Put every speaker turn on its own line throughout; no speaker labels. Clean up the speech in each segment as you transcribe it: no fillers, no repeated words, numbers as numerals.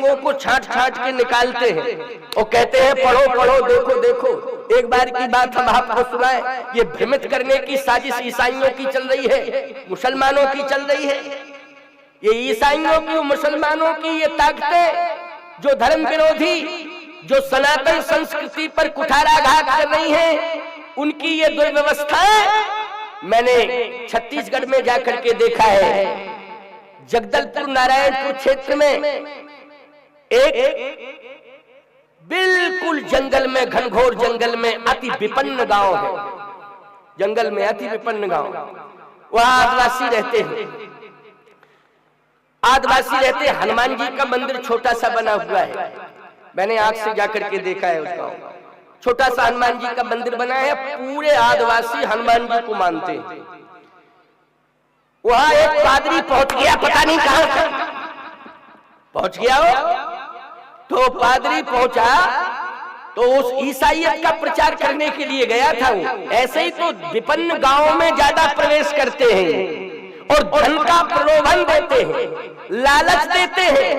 स्तंभों को छांट छांट के निकालते हैं और कहते हैं पढ़ो पढ़ो, देखो देखो। एक बार की बात हम आपको सुनाएं, ये भ्रमित करने की साजिश ईसाइयों की चल रही है, मुसलमानों की चल रही है। ये ईसाइयों की, मुसलमानों की ये ताकतें जो धर्म विरोधी, जो सनातन संस्कृति पर कुठाराघात कर रही हैं, उनकी ये दुर्व्यवस्थाएं मैंने छत्तीसगढ़ में जाकर के देखा है। जगदलपुर नारायणपुर क्षेत्र में एक बिल्कुल जंगल में, घनघोर जंगल में अति विपन्न गांव है, जंगल में अति विपन्न गांव, वहां आदिवासी रहते हैं। आदिवासी रहते, हनुमान जी का मंदिर छोटा सा बना हुआ है, मैंने आंख से जाकर के देखा है उस गांव। छोटा सा हनुमान जी का मंदिर बना है, पूरे आदिवासी हनुमान जी को मानते हैं। वहां एक पादरी पहुंच गया, पता नहीं कहां से पहुंच गया हो, तो पादरी पहुंचा तो उस ईसाइयत का प्रचार करने के लिए गया था वो। ऐसे ही तो विपन्न गांवों में ज्यादा प्रवेश करते हैं और धन का प्रलोभन देते हैं, लालच देते हैं,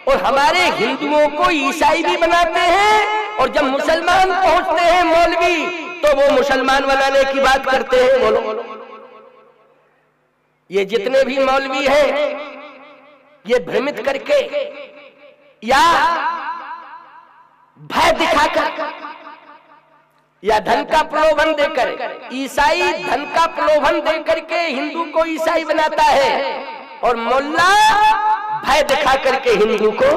और हमारे हिंदुओं को ईसाई भी बनाते हैं। और जब मुसलमान पहुंचते हैं मौलवी, तो वो मुसलमान बनाने की बात करते हैं। बोलो, ये जितने भी मौलवी हैं, ये भ्रमित करके या भय दिखाकर या धन का प्रलोभन देकर, ईसाई धन का प्रलोभन देकर के हिंदू को ईसाई बनाता है, और मुल्ला भय दिखा करके हिंदू को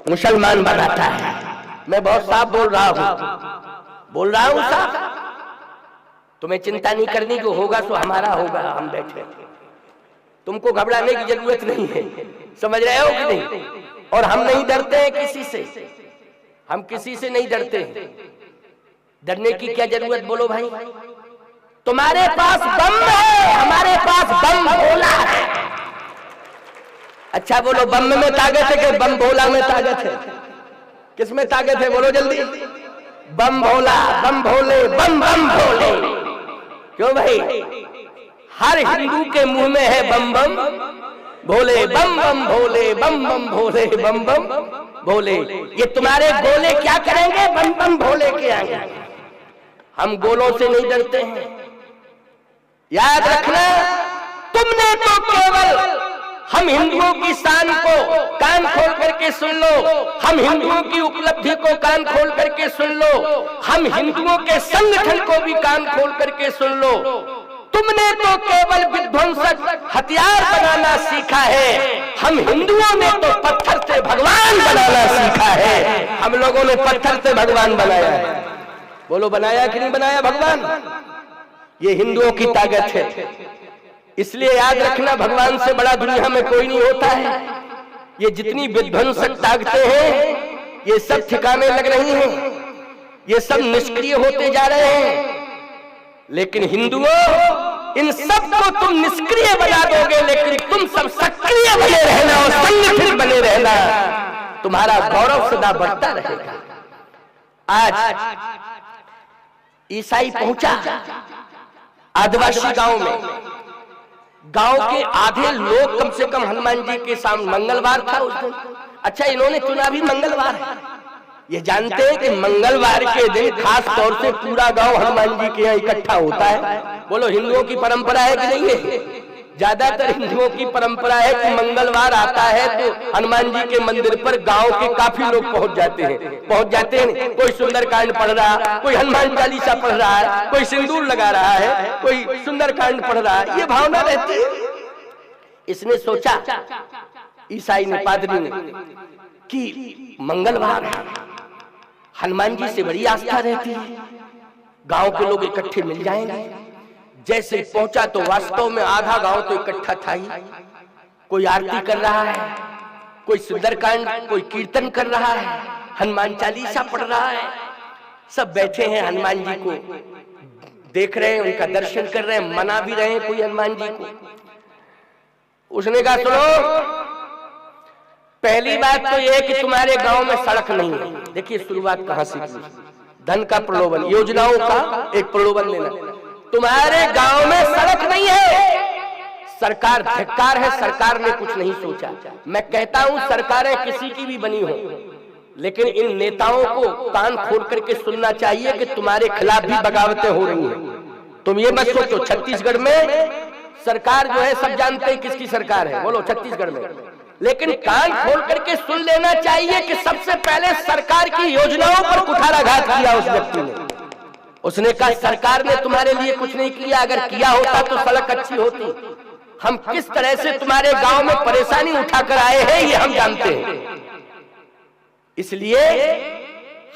मुसलमान बनाता है। मैं बहुत साफ बोल रहा हूं साफ। तुम्हें चिंता नहीं करनी, जो होगा सो हमारा होगा, हम बैठे, तुमको घबराने की जरूरत नहीं है, समझ रहे हो कि नहीं? और हम नहीं डरते हैं किसी से, हम किसी से नहीं डरते हैं। डरने की क्या जरूरत, बोलो भाई? तुम्हारे पास बम है, हमारे पास बम भोला है। अच्छा बोलो, बम में ताकत है कि बम भोला में ताकत है? किस में ताकत है, बोलो जल्दी? बम भोला, बम भोले, बम बम भोले। क्यों भाई? हर हिंदू के मुंह में है बम बम भोले, बम बम भोले, बम बम भोले, बम बम भोले। ये तुम्हारे गोले क्या करेंगे बम बम भोले के आगे? हम गोलों से नहीं डरते हैं। याद रखना, तुमने तो केवल, हम हिंदुओं की शान को कान खोल करके सुन लो, हम हिंदुओं की उपलब्धि को कान खोल करके सुन लो, हम हिंदुओं के संगठन को भी कान खोल करके सुन लो। तुमने तो केवल विध्वंसक हथियार बनाना सीखा है, हम हिंदुओं ने तो पत्थर से भगवान बनाना सीखा है। हम लोगों ने पत्थर से भगवान बनाया है। बोलो, बनाया कि नहीं बनाया भगवान? ये हिंदुओं की ताकत है। इसलिए याद रखना, भगवान से बड़ा दुनिया में कोई नहीं होता है। ये जितनी विध्वंसक ताकतें हैं, ये सब ठिकाने लग रही हैं, ये सब निष्क्रिय होते जा रहे हैं। लेकिन हिंदुओं, इन सब को तुम निष्क्रिय बना दोगे, लेकिन तुम सब सक्रिय बने रहना और संगठित बने रहना, तुम्हारा गौरव सदा बढ़ता रहेगा। आज ईसाई पहुंचा आदिवासी गांव में, गांव के आधे लोग कम से कम हनुमान जी के सामने, मंगलवार था उस दिन। अच्छा, इन्होंने चुना भी मंगलवार है। ये जानते हैं कि मंगलवार के दिन खास तौर से पूरा गांव हनुमान जी के यहाँ इकट्ठा होता है। बोलो, हिंदुओं की परंपरा है कि नहीं है? ज्यादातर हिंदुओं की परंपरा है कि मंगलवार आता है तो हनुमान जी के मंदिर पर गांव के काफी लोग पहुंच जाते हैं। कोई सुंदरकांड पढ़ रहा, कोई हनुमान चालीसा पढ़ रहा है, कोई सिंदूर लगा रहा है, कोई सुंदरकांड पढ़ रहा है, ये भावना रहती है। इसने सोचा, ईसाई ने, पादरी ने, कि मंगलवार हनुमान जी से बड़ी आस्था रहती है, गांव के लोग इकट्ठे मिल जाएंगे। जैसे पहुंचा तो वास्तव में आधा गांव तो इकट्ठा था ही। कोई आरती कर रहा है, कोई सुंदरकांड, कोई कीर्तन कर रहा है, हनुमान चालीसा पढ़ रहा है। सब बैठे हैं, हनुमान जी को देख रहे हैं, उनका दर्शन कर रहे हैं, मना भी रहे हैं कोई हनुमान जी को। उसने कहा, सुनो, पहली बात तो यह कि तुम्हारे गांव में सड़क नहीं है। देखिए शुरुआत कहां से की, धन का प्रलोभन, योजनाओं का एक प्रलोभन लेना। तुम्हारे गांव में सड़क नहीं है, सरकार धिक्कार है, सरकार ने कुछ नहीं सोचा। मैं कहता हूं सरकारें किसी की भी बनी हो, लेकिन इन नेताओं को कान खोल करके सुनना चाहिए कि तुम्हारे खिलाफ भी बगावतें हो रही हैं। तुम ये मत सोचो छत्तीसगढ़ में सरकार जो है सब जानते हैं किसकी सरकार है, बोलो छत्तीसगढ़ में, लेकिन कान खोल करके सुन लेना चाहिए कि सबसे पहले सरकार की योजनाओं पर कुठाराघात किया उस व्यक्ति ने। उसने कहा सरकार ने तुम्हारे लिए कुछ नहीं किया, अगर किया होता तो सड़क अच्छी होती। हम किस तरह से तुम्हारे गांव में परेशानी उठाकर आए हैं ये हम जानते हैं, इसलिए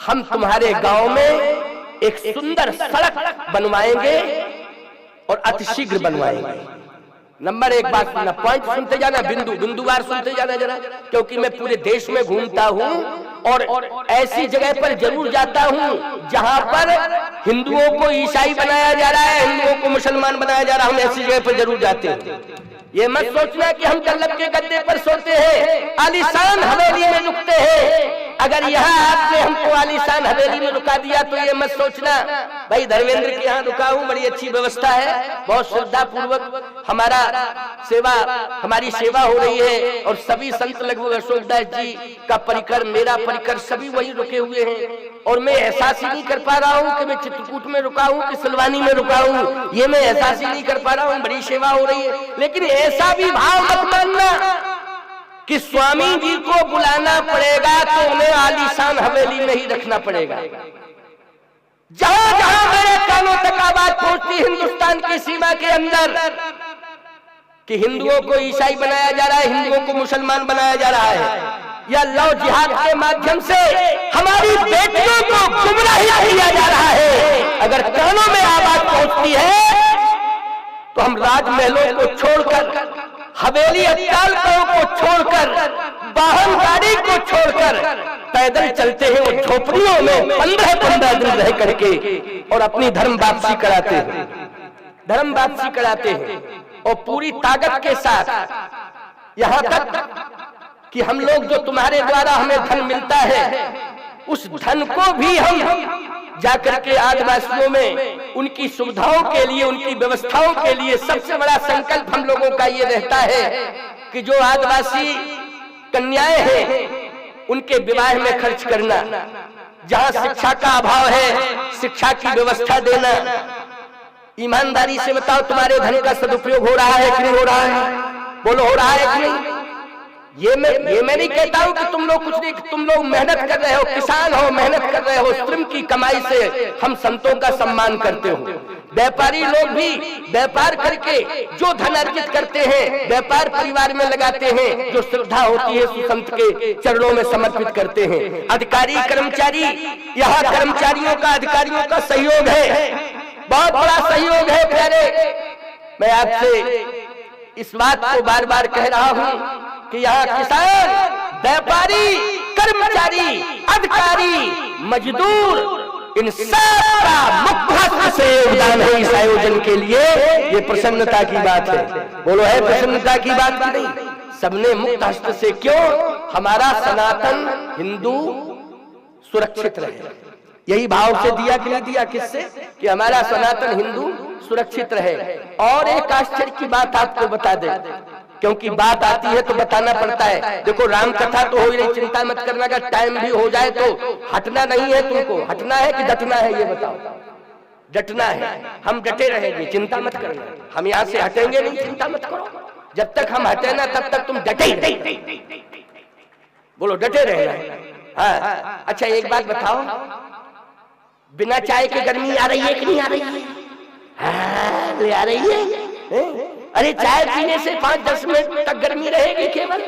हम तुम्हारे गांव में एक सुंदर सड़क बनवाएंगे और अतिशीघ्र बनवाएंगे। नंबर एक बात सुनना, पॉइंट सुनते जाना, बिंदुवार सुनते जाना जरा, क्योंकि मैं पूरे देश में घूमता हूं और ऐसी जगह पर जरूर जाता हूं जहां पर हिंदुओं को ईसाई बनाया जा रहा है, हिंदुओं को मुसलमान बनाया जा रहा है। हम ऐसी जगह पर जरूर जाते हैं। ये मत सोचना कि हम डल्लब के गद्दे पर सोते हैं, आलीशान हवेली में रुकते हैं। अगर यहाँ आपने हमको आलीशान हवेली में रुका दिया तो ये मत सोचना भाई धर्मेंद्र के यहाँ रुका हूँ, बड़ी अच्छी व्यवस्था है, बहुत श्रद्धा पूर्वक हमारी सेवा हो रही है, और सभी संत लगभग अशोकदास जी का परिकर, मेरा परिकर सभी वही रुके हुए हैं, और मैं एहसास ही नहीं कर पा रहा हूँ कि मैं चित्रकूट में रुका हूँ कि सिलवानी में रुका हूँ, ये मैं एहसास ही नहीं कर पा रहा हूँ। बड़ी सेवा हो रही है, लेकिन ऐसा भी भाव मत मानना कि स्वामी जी को बुलाना पड़ेगा तो उन्हें आलीशान हवेली में ही रखना पड़ेगा। जहां जहां मेरे कानों तक आवाज पहुंचती हिंदुस्तान की सीमा के अंदर कि हिंदुओं को ईसाई बनाया जा रहा है, हिंदुओं को मुसलमान बनाया जा रहा है, या लव जिहाद के माध्यम से हमारी बेटियों को गुमराह किया जा रहा है, अगर कानों में आवाज पहुंचती है तो हम राजमहलों को छोड़कर, हवेली अट्टालिकाओं को छोड़कर, वाहन गाड़ी को छोड़कर पैदल चलते हैं वो झोपड़ियों में 15-15 दिन रह करके, और अपनी धर्म वापसी कराते हैं, और पूरी ताकत के साथ, यहाँ तक कि हम लोग जो तुम्हारे द्वारा हमें धन मिलता है उस धन को भी हम जाकर के आदिवासियों में उनकी सुविधाओं के लिए, उनकी व्यवस्थाओं के लिए, सबसे बड़ा संकल्प हम लोगों का ये रहता है कि जो आदिवासी कन्याएं हैं उनके विवाह में खर्च करना, जहां शिक्षा का अभाव है शिक्षा की व्यवस्था देना। ईमानदारी से बताओ तुम्हारे धन का सदुपयोग हो रहा है कि नहीं हो रहा है, बोलो हो रहा है कि नहीं? ये मैं नहीं कहता हूं कि तुम लोग कुछ नहीं, तुम लोग मेहनत कर रहे हो, किसान हो, मेहनत कर रहे हो, श्रम की कमाई से हम संतों का सम्मान करते हो। व्यापारी लोग भी व्यापार करके जो धन अर्जित करते हैं व्यापार परिवार में लगाते हैं, जो श्रद्धा होती है सुसंत के चरणों में समर्पित करते हैं। अधिकारी कर्मचारी, यहाँ कर्मचारियों का, अधिकारियों का सहयोग है, बहुत बड़ा सहयोग है प्यारे। मैं आपसे इस बात को बार बार कह रहा हूं कि यहाँ किसान, व्यापारी, कर्मचारी, अधिकारी, मजदूर, इन सबका मुक्त हस्त से योगदान है इस आयोजन के लिए। ये प्रसन्नता की बात है, बोलो है प्रसन्नता की बात की नहीं? सबने मुक्त हस्त से, क्यों? हमारा सनातन हिंदू सुरक्षित रहे, यही भाव से दिया कि नहीं दिया? किससे? कि हमारा सनातन हिंदू सुरक्षित रहे। और एक आश्चर्य की बात आपको बता दे, क्योंकि बात आती है तो बताना पड़ता है। देखो राम कथा तो हो ही नहीं, चिंता मत करना, का टाइम भी हो जाए तो हटना नहीं है तुमको, हटना है कि डटना है ये बताओ? डटना है, हम डटे रहेंगे, चिंता मत करना। हम यहाँ से हटेंगे नहीं, चिंता मत करो, जब तक हम हटे ना तब तक तुम डटे ही, बोलो डटे रहना। हाँ अच्छा एक बात बताओ, बिना चाय के गर्मी आ रही है कि नहीं आ रही है? हाँ ले आ रही है। अरे चाय पीने से 5-10 मिनट तक गर्मी रहेगी केवल,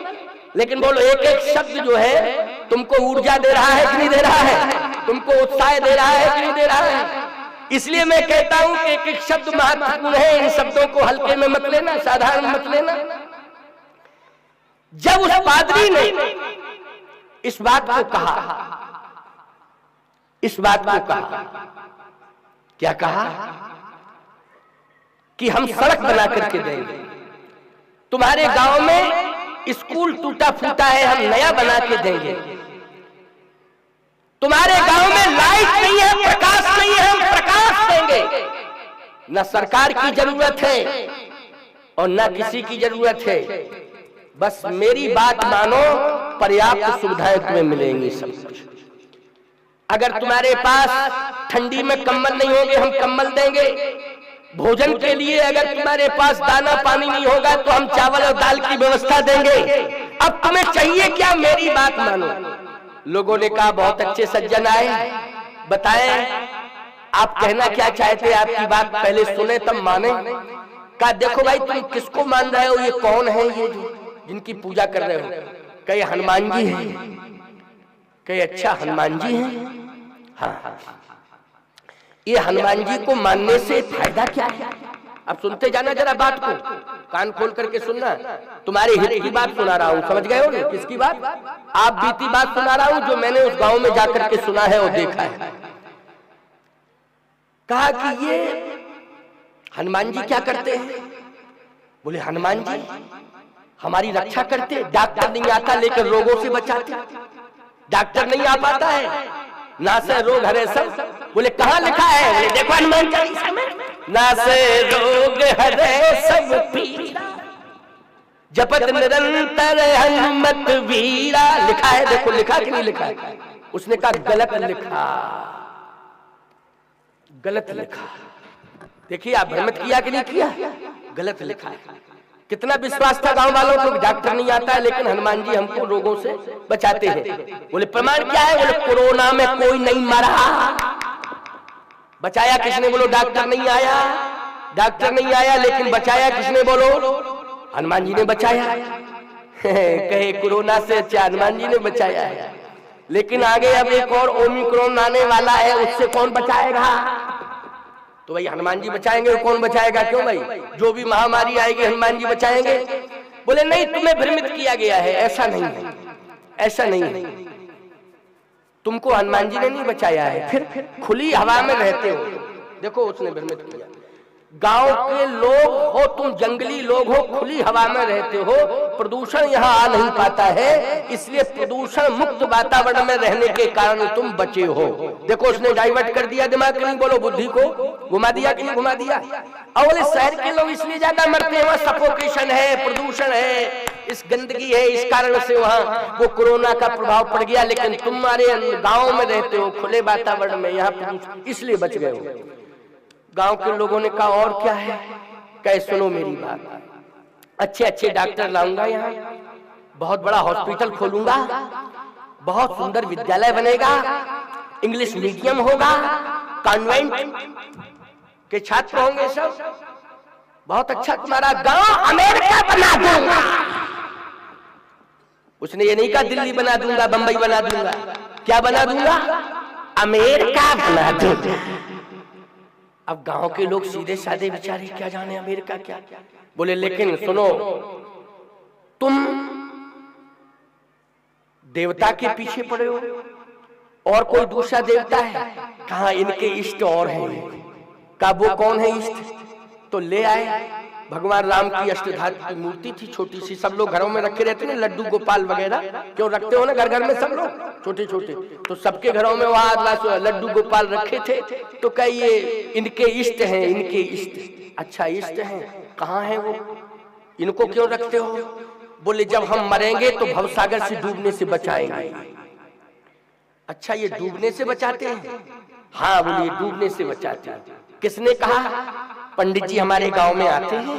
लेकिन बोलो एक एक शब्द जो है तुमको ऊर्जा दे रहा है कि नहीं दे रहा है? तुमको उत्साह दे रहा है कि नहीं दे रहा है? इसलिए मैं कहता हूं कि एक एक शब्द महत्वपूर्ण है, इन शब्दों को हल्के में मत लेना, साधारण मत लेना। जब उस पादरी ने इस बात को कहा, इस बात को कहा, क्या कहा? कि हम सड़क बना करके देंगे, तुम्हारे गांव में स्कूल टूटा फूटा है हम नया बना के देंगे, तुम्हारे गांव में लाइट नहीं है, प्रकाश नहीं है, हम प्रकाश देंगे। न सरकार की जरूरत है और ना किसी की जरूरत है। बस मेरी बात मानो, पर्याप्त सुविधाएं तुम्हें मिलेंगी सब कुछ। अगर तुम्हारे पास ठंडी में कंबल नहीं होंगे, हम कंबल देंगे। भोजन के लिए अगर तुम्हारे पास दाना पानी नहीं होगा तो हम चावल और दाल की व्यवस्था देंगे। अब तुम्हें चाहिए क्या? मेरी बात मानो। लोगों ने कहा बहुत अच्छे सज्जन आए, बताएं आप कहना क्या चाहते, आपकी बात पहले सुने तब माने। कहा देखो भाई, तुम किसको मान रहे हो? ये कौन है ये जो जिनकी पूजा कर रहे हो? कहे हनुमान जी है। कहे अच्छा हनुमान जी हैं? हाँ, ये हनुमान जी को मानने से फायदा क्या है? अब सुनते जाना जरा बात को, कान खोल करके सुनना। तुम्हारे हित की बात सुना रहा हूँ, समझ गए हो ना? किसकी बात? आप बीती बात सुना रहा हूँ जो मैंने उस गांव में जाकर के सुना है और देखा है। कहा कि ये हनुमान जी क्या करते हैं? बोले हनुमान जी हमारी रक्षा करते, डॉक्टर नहीं आता लेकर रोगों से बचाते। डॉक्टर नहीं आ पाता है, ना से रोग हरे सब। बोले कहाँ लिखा है? बोले देखो हनुमान चालीसा में, ना से रोग हरे सब पीरा, जपत निरंतर हनुमत वीरा। लिखा है, देखो लिखा कि नहीं लिखा? उसने कहा गलत लिखा, गलत लिखा। देखिए आप भ्रमित किया कि नहीं किया? गलत लिखा है। कितना विश्वास था गांव वालों को, डॉक्टर नहीं आता है लेकिन हनुमान जी हमको रोगों से बचाते हैं। बोले प्रमाण क्या है? बोले कोरोना में कोई नहीं मरा। बचाया किसने? बोलो डॉक्टर नहीं आया। डॉक्टर नहीं आया लेकिन बचाया किसने? बोलो हनुमान जी ने बचाया। कहे कोरोना से अच्छा हनुमान जी ने बचाया है। लेकिन आगे अब एक और ओमिक्रॉन आने वाला है, उससे कौन बचाएगा? तो भाई हनुमान जी बचाएंगे, कौन बचाएगा? क्यों भाई, जो भी महामारी आएगी हनुमान जी बचाएंगे। बोले नहीं, तुम्हें भ्रमित किया गया है, ऐसा नहीं है, ऐसा नहीं है। तुमको हनुमान जी ने नहीं बचाया है, फिर खुली हवा में रहते हो। देखो उसने भ्रमित किया। गांव के लोग हो तुम, जंगली लोग हो, खुली हवा में रहते हो, प्रदूषण यहाँ आ नहीं पाता है, इसलिए प्रदूषण मुक्त वातावरण में रहने के कारण तुम बचे हो। देखो उसने डाइवर्ट कर दिया दिमाग को, नहीं बोलो बुद्धि को घुमा दिया कि नहीं घुमा दिया। और शहर के लोग इसलिए ज्यादा मरते हैं, वहाँ सफोकेशन है, प्रदूषण है, इस गंदगी है, इस कारण से वहाँ वो कोरोना का प्रभाव पड़ गया। लेकिन तुम्हारे गाँव में रहते हो, खुले वातावरण में, यहाँ प्रदूषण, इसलिए बच गए हो। गांव के लोगों ने कहा और क्या है? कहे सुनो मेरी बात, अच्छे अच्छे डॉक्टर लाऊंगा, यहाँ बहुत बड़ा हॉस्पिटल खोलूंगा, बहुत सुंदर विद्यालय बनेगा, इंग्लिश मीडियम होगा, कॉन्वेंट के छात्र होंगे सब, बहुत अच्छा तुम्हारा गांव अमेरिका बना दूंगा। उसने ये नहीं कहा दिल्ली बना दूंगा, बंबई बना दूंगा। क्या बना दूंगा? अमेरिका बना दूंगा। अब गांव के लोग सीधे साधे बेचारे क्या जाने अमेरिका क्या। बोले लेकिन सुनो, तुम देवता के पीछे पड़े हो और कोई दूसरा देवता है? कहा इनके इष्ट और हैं। का वो कौन है इष्ट? तो ले आए। भगवान राम की अष्टधातु की मूर्ति थी, छोटी सी, सब लोग घरों में रखे रहते ना, लड्डू गोपाल वगैरह, क्यों रखते हो ना घर घर में सब लोग छोटे छोटे, तो सबके घरों में वहां लड्डू गोपाल रखे थे। तो कहिए इनके इष्ट हैं, इनके इष्ट। अच्छा इष्ट हैं, कहाँ है वो? इनको क्यों रखते हो? बोले जब हम मरेंगे तो भवसागर से डूबने से बचाएंगे। अच्छा ये डूबने से बचाते हैं? हाँ बोलिए डूबने से बचाते हैं। किसने कहा? पंडित जी हमारे गांव में आते हैं,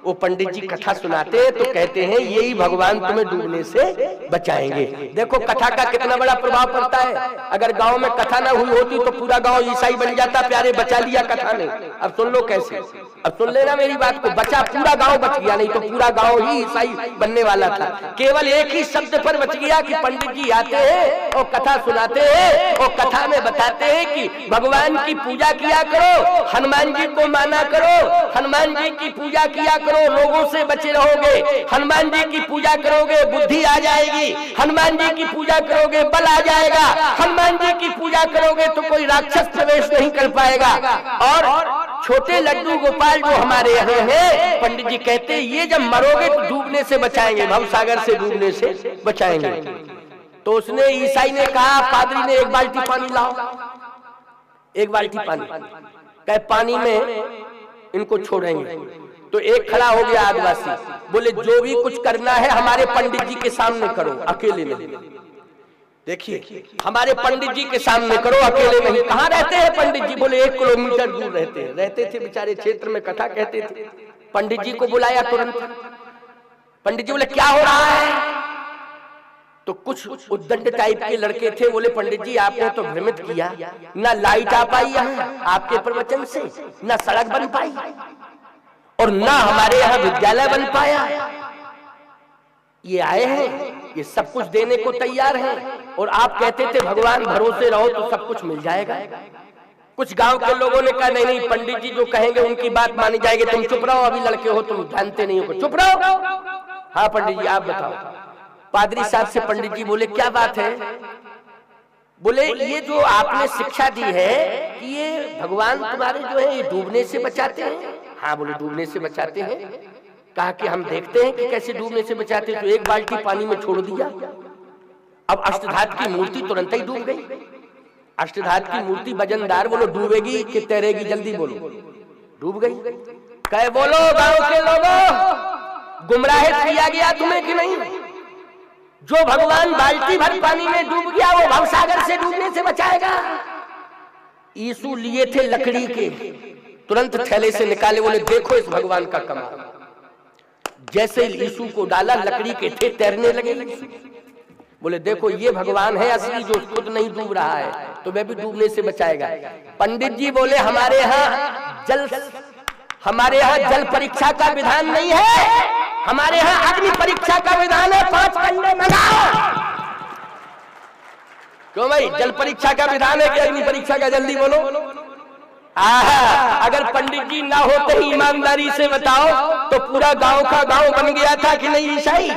वो पंडित जी कथा सुनाते हैं तो कहते हैं यही भगवान तुम्हें डूबने से बचाएंगे। देखो कथा का कितना बड़ा प्रभाव पड़ता है। अगर गांव में कथा ना हुई होती तो पूरा गांव ईसाई बन जाता, प्यारे बचा लिया कथा ने। अब सुन लो कैसे, अब सुन लेना मेरी बात को, बचा पूरा गांव बच गया, नहीं तो पूरा गांव ही ईसाई बनने वाला था। केवल एक ही शब्द पर बच गया कि पंडित जी आते हैं और कथा सुनाते हैं और कथा में बताते हैं कि भगवान की पूजा किया करो, हनुमान जी को माना करो, हनुमान जी की पूजा किया करो, रोगों से बचे रहोगे, हनुमान जी की पूजा करोगे बुद्धि आ जाएगी, हनुमान जी की पूजा करोगे बल आ जाएगा, हनुमान जी की पूजा करोगे तो कोई राक्षस प्रवेश नहीं कर पाएगा। और छोटे लड्डू गोपाल जो हमारे यहाँ हैं, पंडित जी कहते हैं ये जब मरोगे तो डूबने से बचाएंगे, भवसागर से डूबने से बचाएंगे। तो उसने ईसाई ने कहा, पादरी ने एक बाल्टी पानी लाओ, एक बाल्टी पानी, कहे पानी में इनको छोड़ेंगे। तो एक खड़ा हो गया आदिवासी, बोले जो भी कुछ करना है हमारे पंडित जी के सामने करो, अकेले नहीं। देखिए, हमारे पंडित जी के सामने करो, अकेले नहीं। कहाँ रहते हैं पंडित जी? बोले 1 किलोमीटर दूर रहते थे बेचारे क्षेत्र में, कथा कहते थे। पंडित जी को बुलाया तुरंत। पंडित जी बोले क्या हो रहा है? तो कुछ उद्दंड टाइप के लड़के थे, बोले पंडित जी आपने तो भ्रमित किया, ना लाइट आ पाई यहाँ आपके प्रवचन से, ना सड़क बन पाई और ना हमारे यहाँ विद्यालय बन पाया। ये आए हैं, ये सब कुछ देने को तैयार हैं और आप कहते थे भगवान भरोसे रहो तो सब कुछ मिल जाएगा। कुछ गांव के लोगों ने कहा नहीं नहीं, पंडित जी जो कहेंगे उनकी बात मानी जाएगी, तुम चुप रहो, अभी लड़के हो तुम जानते नहीं हो, चुप रहो। हाँ पंडित जी आप बताओ। पादरी साहब से पंडित जी बोले क्या बात है? बोले ये जो आपने शिक्षा दी है कि ये भगवान तुम्हारे जो है ये डूबने से बचाते हैं। हाँ बोले डूबने से बचाते हैं। कहा कि हम देखते हैं कि कैसे डूबने से बचाते हैं। तो 1 बाल्टी पानी में छोड़ दिया, अब अष्टधात की मूर्ति तुरंत ही डूब गई। अष्टधात की मूर्ति वजनदार, बोलो डूबेगी कि तैरेगी? जल्दी बोलो। डूब गई। कहे बोलो गांव के लोगों, गुमराह किया गया तुम्हें कि नहीं? जो भगवान बाल्टी भर पानी में डूब गया वो भवसागर से डूबने से बचाएगा। यीशु लिए थे लकड़ी के, तुरंत थैले से निकाले, बोले देखो इस भगवान का कमाल। जैसे यीशु को डाला, लकड़ी के थे, तैरने लगे। बोले देखो ये भगवान है असली, जो खुद नहीं डूब रहा है तो वह भी डूबने से बचाएगा। पंडित जी बोले हमारे यहाँ जल परीक्षा का विधान नहीं है, हमारे यहाँ अग्नि परीक्षा का विधान है। 5 कंडे मंगाओ। क्यों भाई, जल परीक्षा का विधान है कि अग्नि परीक्षा का? जल्दी बोलो। अगर पंडित जी ना होते ही ईमानदारी से बताओ तो पूरा गांव का गांव बन गया था कि नहीं? ईसाई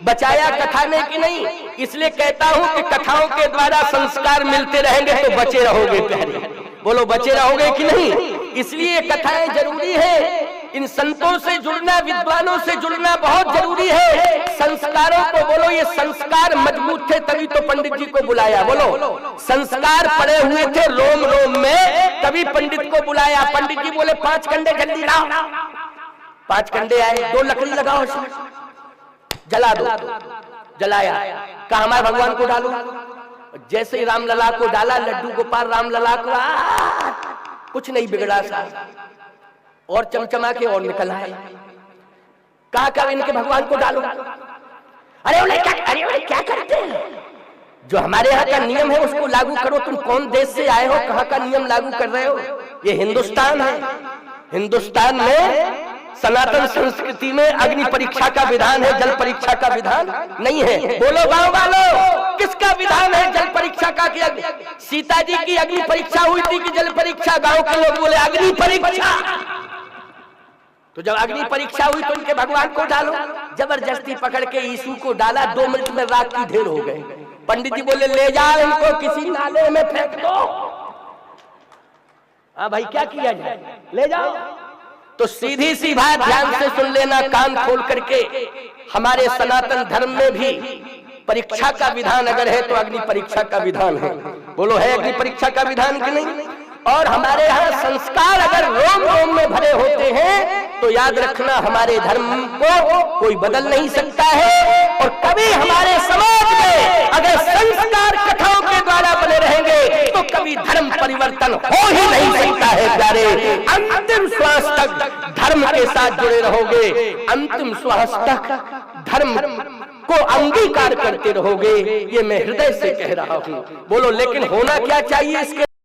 बचाया कथा ने कि नहीं? इसलिए कहता हूं कि कथाओं के द्वारा संस्कार मिलते रहेंगे तो बचे रहोगे। प्यारे बोलो बचे रहोगे कि नहीं? इसलिए कथाएं जरूरी है। इन संतों से जुड़ना, विद्वानों से जुड़ना बहुत जरूरी है। संस्कारों को बोलो, ये संस्कार मजबूत थे तभी तो पंडित जी को बुलाया। बोलो संस्कार पड़े हुए थे रोम रोम में, तभी पंडित को बुलाया। पंडित जी बोले 5 कंडे जल्दी लाओ। 5 कंडे आए, 2 लकड़ी लगाओ, जला दो। जलाया, कहा हमारे भगवान को डालो। जैसे ही रामलला को डाला, लड्डू गोपाल रामलला को कुछ नहीं बिगड़ा सा, और चमचमा के और निकल आए। कहा इनके भगवान को डालो। अरे बोले क्या करते हैं? जो हमारे यहाँ का नियम है उसको लागू करो। तुम कौन देश से आए हो, कहाँ का नियम लागू कर रहे हो? ये हिंदुस्तान है। हिंदुस्तान में सनातन संस्कृति में अग्नि परीक्षा का विधान है, जल परीक्षा का विधान नहीं है। बोलो गांव वालों, किसका विधान है जल परीक्षा का? सीता जी की अग्नि परीक्षा हुई थी कि जल परीक्षा? गांव के लोग बोले अग्नि परीक्षा। तो जब अग्नि परीक्षा हुई तो उनके भगवान को डालो। जबरदस्ती पकड़ के यीशु को डाला, 2 मिनट में राख की ढेर हो गए। पंडित जी बोले ले जाओ इनको किसी नाले में फेंक दो। हाँ भाई क्या किया जाए, ले जाओ। तो सीधी सी बात ध्यान से सुन लेना, कान खोल करके। हमारे सनातन धर्म में भी परीक्षा का विधान अगर है तो अग्नि परीक्षा का विधान है। बोलो है अग्नि परीक्षा का विधान कि नहीं? और हमारे यहाँ संस्कार अगर रोम रोम में भरे होते हैं तो याद रखना हमारे धर्म को कोई बदल नहीं सकता है। और कभी हमारे समाज में अगर संस्कार कथाओं के द्वारा बने रहेंगे तो कभी धर्म परिवर्तन हो ही नहीं सकता है। प्यारे अंतिम श्वास तक धर्म के साथ जुड़े रहोगे, अंतिम श्वास तक धर्म को अंगीकार करते रहोगे, ये मैं हृदय से कह रहा हूँ। बोलो लेकिन होना क्या चाहिए इसके